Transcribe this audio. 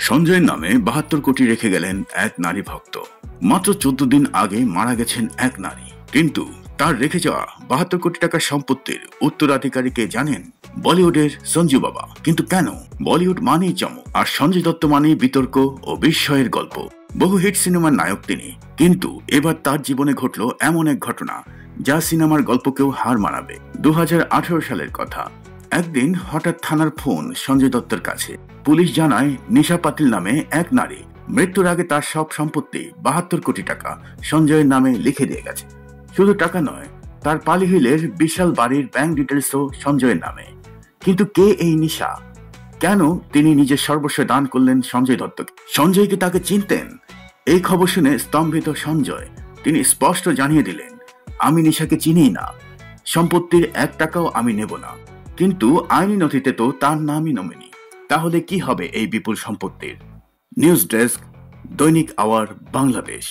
সঞ্জয়ের নামে ৭২ কোটি রেখে গেলেন এক নারী ভক্ত। মাত্র ১৪ দিন আগে মারা গেছেন এক নারী, কিন্তু তার রেখে যাওয়া ৭২ কোটি টাকার সম্পত্তির উত্তরাধিকারী কে জানেন? বলিউডের সঞ্জু বাবা। কিন্তু কেন? বলিউড মানেই চমক, আর সঞ্জয় দত্ত মানেই বিতর্ক ও বিস্ময়ের গল্প। বহু হিট সিনেমার নায়ক তিনি, কিন্তু এবার তার জীবনে ঘটল এমন এক ঘটনা যা সিনেমার গল্পকেও হার মানাবে। ২০১৮ সালের কথা। একদিন হঠাৎ থানার ফোন সঞ্জয় দত্তের কাছে। পুলিশ জানায় নিশা পাতিল নামে এক নারী মৃত্যুর আগে তার সব সম্পত্তি ৭২ কোটি টাকা সঞ্জয়ের নামে লিখে দিয়ে গেছে। শুধু টাকা নয়, তার পালি হিলের বিশাল বাড়ির ব্যাংক ডিটেলসও সঞ্জয়ের নামে। কিন্তু কে এই নিশা? কেন তিনি নিজের সর্বস্ব দান করলেন সঞ্জয় দত্তকে? সঞ্জয় কি তাকে চিনতেন? এই খবর শুনে স্তম্ভিত সঞ্জয়। তিনি স্পষ্ট জানিয়ে দিলেন, আমি নিশাকে চিনি না, সম্পত্তির ১ টাকাও আমি নেব না। কিন্তু আইনি নথিতে তো তার নামই নমিনি। তাহলে কি হবে এই বিপুল সম্পত্তির? নিউজ ডেস্ক, দৈনিক আওয়ার বাংলাদেশ।